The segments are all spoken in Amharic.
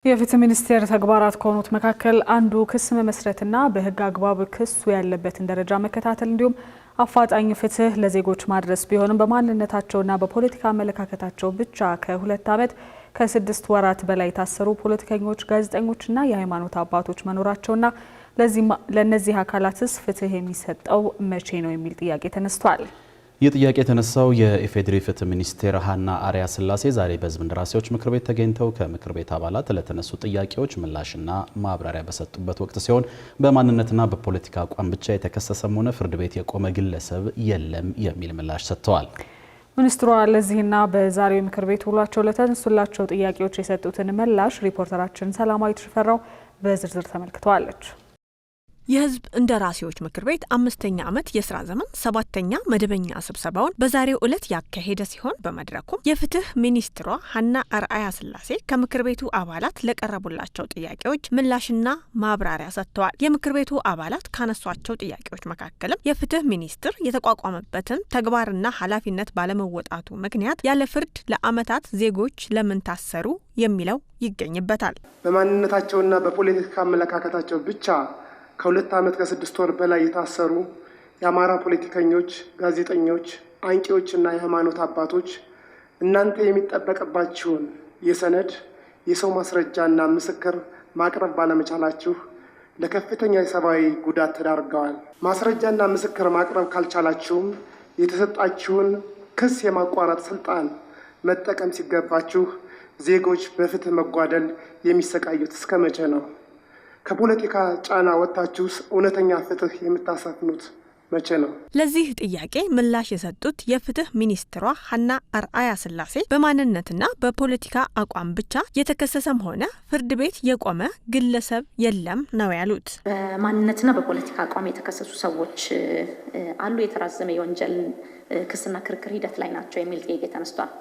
የፍትህ ሚኒስቴር ተግባራት ከሆኑት መካከል አንዱ ክስ መመስረትና በህግ አግባብ ክሱ ያለበትን ደረጃ መከታተል እንዲሁም አፋጣኝ ፍትህ ለዜጎች ማድረስ ቢሆንም በማንነታቸውና በፖለቲካ አመለካከታቸው ብቻ ከ2 ዓመት ከ6 ወራት በላይ የታሰሩ ፖለቲከኞች፣ ጋዜጠኞችና የሃይማኖት አባቶች መኖራቸውና ለነዚህ አካላትስ ፍትህ የሚሰጠው መቼ ነው የሚል ጥያቄ ተነስቷል። ይህ ጥያቄ የተነሳው የኢፌዴሪ ፍትህ ሚኒስቴር ሀና አርአያ ስላሴ ዛሬ በህዝብ እንደራሴዎች ምክር ቤት ተገኝተው ከምክር ቤት አባላት ለተነሱ ጥያቄዎች ምላሽና ማብራሪያ በሰጡበት ወቅት ሲሆን በማንነትና በፖለቲካ አቋም ብቻ የተከሰሰም ሆነ ፍርድ ቤት የቆመ ግለሰብ የለም የሚል ምላሽ ሰጥተዋል። ሚኒስትሯ ለዚህና በዛሬው ምክር ቤት ውሏቸው ለተነሱላቸው ጥያቄዎች የሰጡትን ምላሽ ሪፖርተራችን ሰላማዊት ሽፈራው በዝርዝር ተመልክተዋለች። የህዝብ እንደራሴዎች ምክር ቤት 5ኛ ዓመት የስራ ዘመን 7ኛ መደበኛ ስብሰባውን በዛሬው ዕለት ያካሄደ ሲሆን በመድረኩም የፍትህ ሚኒስትሯ ሀና አርአያ ስላሴ ከምክር ቤቱ አባላት ለቀረቡላቸው ጥያቄዎች ምላሽና ማብራሪያ ሰጥተዋል። የምክር ቤቱ አባላት ካነሷቸው ጥያቄዎች መካከልም የፍትህ ሚኒስትር የተቋቋመበትን ተግባርና ኃላፊነት ባለመወጣቱ ምክንያት ያለ ፍርድ ለዓመታት ዜጎች ለምን ታሰሩ የሚለው ይገኝበታል። በማንነታቸውና በፖለቲካ አመለካከታቸው ብቻ ከ2 ዓመት ከ6 ወር በላይ የታሰሩ የአማራ ፖለቲከኞች፣ ጋዜጠኞች፣ አንቂዎችና የሃይማኖት አባቶች እናንተ የሚጠበቅባችሁን የሰነድ የሰው ማስረጃና ምስክር ማቅረብ ባለመቻላችሁ ለከፍተኛ የሰብአዊ ጉዳት ተዳርገዋል። ማስረጃና ምስክር ማቅረብ ካልቻላችሁም የተሰጣችሁን ክስ የማቋረጥ ስልጣን መጠቀም ሲገባችሁ ዜጎች በፍትህ መጓደል የሚሰቃዩት እስከ መቼ ነው? ከፖለቲካ ጫና ወጣችሁስ እውነተኛ ፍትህ የምታሰፍኑት መቼ ነው? ለዚህ ጥያቄ ምላሽ የሰጡት የፍትህ ሚኒስትሯ ሀና አርአያ ስላሴ በማንነትና በፖለቲካ አቋም ብቻ የተከሰሰም ሆነ ፍርድ ቤት የቆመ ግለሰብ የለም ነው ያሉት። በማንነትና በፖለቲካ አቋም የተከሰሱ ሰዎች አሉ፣ የተራዘመ የወንጀል ክስና ክርክር ሂደት ላይ ናቸው የሚል ጥያቄ ተነስቷል።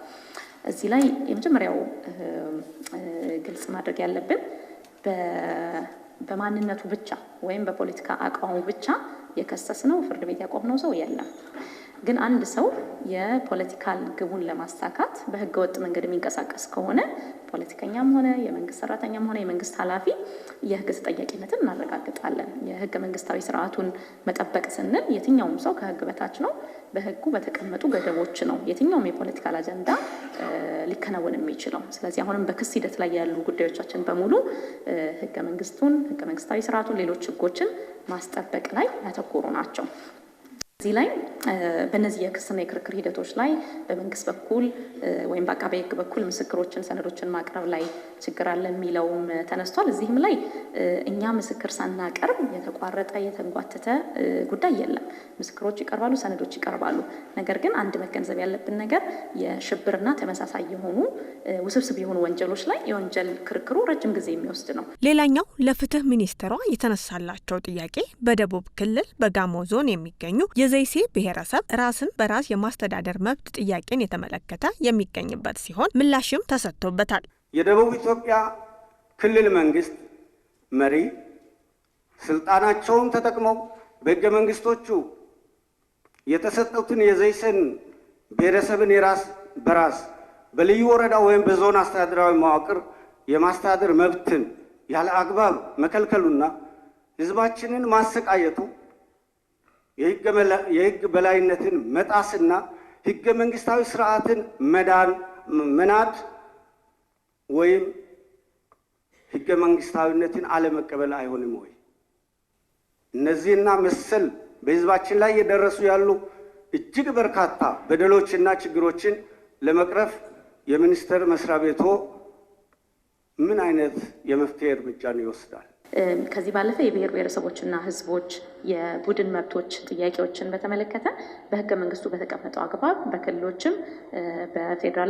እዚህ ላይ የመጀመሪያው ግልጽ ማድረግ ያለብን በማንነቱ ብቻ ወይም በፖለቲካ አቋሙ ብቻ የከሰስነው ፍርድ ቤት ያቆምነው ሰው የለም። ግን አንድ ሰው የፖለቲካል ግቡን ለማሳካት በህገ ወጥ መንገድ የሚንቀሳቀስ ከሆነ ፖለቲከኛም ሆነ የመንግስት ሰራተኛም ሆነ የመንግስት ኃላፊ የህግ ተጠያቂነትን እናረጋግጣለን። የህገ መንግስታዊ ስርዓቱን መጠበቅ ስንል የትኛውም ሰው ከህግ በታች ነው። በህጉ በተቀመጡ ገደቦች ነው የትኛውም የፖለቲካል አጀንዳ ሊከናወን የሚችለው። ስለዚህ አሁንም በክስ ሂደት ላይ ያሉ ጉዳዮቻችን በሙሉ ህገ መንግስታዊ ስርዓቱን፣ ሌሎች ህጎችን ማስጠበቅ ላይ ያተኮሩ ናቸው። እዚህ ላይ በእነዚህ የክስና የክርክር ሂደቶች ላይ በመንግስት በኩል ወይም በአቃቤ ህግ በኩል ምስክሮችን፣ ሰነዶችን ማቅረብ ላይ ችግር አለ የሚለውም ተነስቷል። እዚህም ላይ እኛ ምስክር ሳናቀርብ የተቋረጠ የተንጓተተ ጉዳይ የለም። ምስክሮች ይቀርባሉ፣ ሰነዶች ይቀርባሉ። ነገር ግን አንድ መገንዘብ ያለብን ነገር የሽብርና ተመሳሳይ የሆኑ ውስብስብ የሆኑ ወንጀሎች ላይ የወንጀል ክርክሩ ረጅም ጊዜ የሚወስድ ነው። ሌላኛው ለፍትህ ሚኒስትሯ የተነሳላቸው ጥያቄ በደቡብ ክልል በጋሞ ዞን የሚገኙ የዘይሴ ብሔረሰብ ራስን በራስ የማስተዳደር መብት ጥያቄን የተመለከተ የሚገኝበት ሲሆን ምላሽም ተሰጥቶበታል። የደቡብ ኢትዮጵያ ክልል መንግስት መሪ ስልጣናቸውን ተጠቅመው በሕገ መንግስቶቹ የተሰጡትን የዘይሴን ብሔረሰብን የራስ በራስ በልዩ ወረዳ ወይም በዞን አስተዳደራዊ መዋቅር የማስተዳደር መብትን ያለ አግባብ መከልከሉና ህዝባችንን ማሰቃየቱ የህግ በላይነትን መጣስና ህገ መንግስታዊ ስርዓትን መናድ ወይም ህገ መንግስታዊነትን አለመቀበል አይሆንም ወይ? እነዚህና መሰል በህዝባችን ላይ እየደረሱ ያሉ እጅግ በርካታ በደሎችና ችግሮችን ለመቅረፍ የሚኒስቴር መስሪያ ቤቱ ምን አይነት የመፍትሄ እርምጃን ይወስዳል? ከዚህ ባለፈ የብሔር ብሔረሰቦችና ህዝቦች የቡድን መብቶች ጥያቄዎችን በተመለከተ በህገ መንግስቱ በተቀመጠው አግባብ በክልሎችም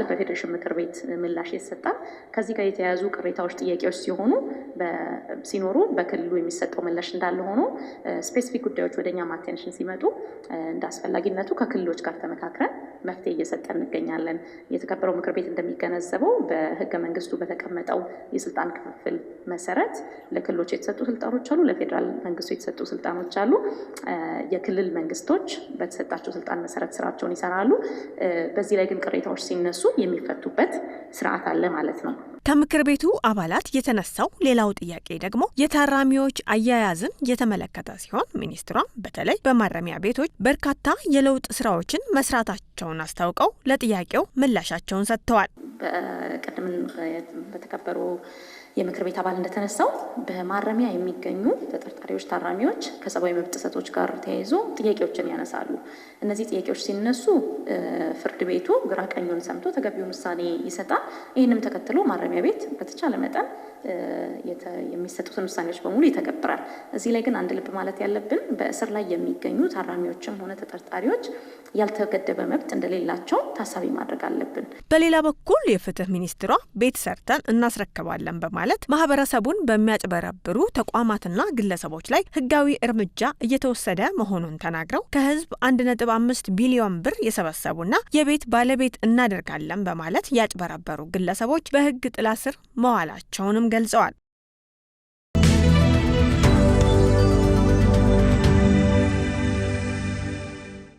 በፌዴሬሽን ምክር ቤት ምላሽ ይሰጣል። ከዚህ ጋር የተያያዙ ቅሬታዎች፣ ጥያቄዎች ሲኖሩ በክልሉ የሚሰጠው ምላሽ እንዳለ ሆኖ ስፔሲፊክ ጉዳዮች ወደኛ አቴንሽን ሲመጡ እንደ አስፈላጊነቱ ከክልሎች ጋር ተመካክረን መፍትሄ እየሰጠን እንገኛለን። የተከበረው ምክር ቤት እንደሚገነዘበው በህገ መንግስቱ በተቀመጠው የስልጣን ክፍፍል መሰረት ለክልሎች የተሰጡ ስልጣኖች አሉ፣ ለፌዴራል መንግስቱ የተሰጡ ስልጣኖች አሉ። ያደርጋሉ። የክልል መንግስቶች በተሰጣቸው ስልጣን መሰረት ስራቸውን ይሰራሉ። በዚህ ላይ ግን ቅሬታዎች ሲነሱ የሚፈቱበት ስርዓት አለ ማለት ነው። ከምክር ቤቱ አባላት የተነሳው ሌላው ጥያቄ ደግሞ የታራሚዎች አያያዝን የተመለከተ ሲሆን ሚኒስትሯም በተለይ በማረሚያ ቤቶች በርካታ የለውጥ ስራዎችን መስራታቸውን አስታውቀው ለጥያቄው ምላሻቸውን ሰጥተዋል። በቀደም በተከበሩ የምክር ቤት አባል እንደተነሳው በማረሚያ የሚገኙ ተጠርጣሪዎች፣ ታራሚዎች ከሰብአዊ መብት ጥሰቶች ጋር ተያይዞ ጥያቄዎችን ያነሳሉ። እነዚህ ጥያቄዎች ሲነሱ ፍርድ ቤቱ ግራ ቀኙን ሰምቶ ተገቢውን ውሳኔ ይሰጣል። ይህንም ተከትሎ ማረሚያ ቤት በተቻለ መጠን የሚሰጡትን ውሳኔዎች በሙሉ ይተገብራል። እዚህ ላይ ግን አንድ ልብ ማለት ያለብን በእስር ላይ የሚገኙ ታራሚዎችም ሆነ ተጠርጣሪዎች ያልተገደበ መብት እንደሌላቸው ታሳቢ ማድረግ አለብን። በሌላ በኩል የፍትህ ሚኒስትሯ ቤት ሰርተን እናስረክባለን በማለት ማህበረሰቡን በሚያጭበረብሩ ተቋማትና ግለሰቦች ላይ ህጋዊ እርምጃ እየተወሰደ መሆኑን ተናግረው ከህዝብ 1.5 ቢሊዮን ብር የሰበሰቡና የቤት ባለቤት እናደርጋለን በማለት ያጭበረበሩ ግለሰቦች በህግ ጥላ ስር መዋላቸውንም ገልጸዋል።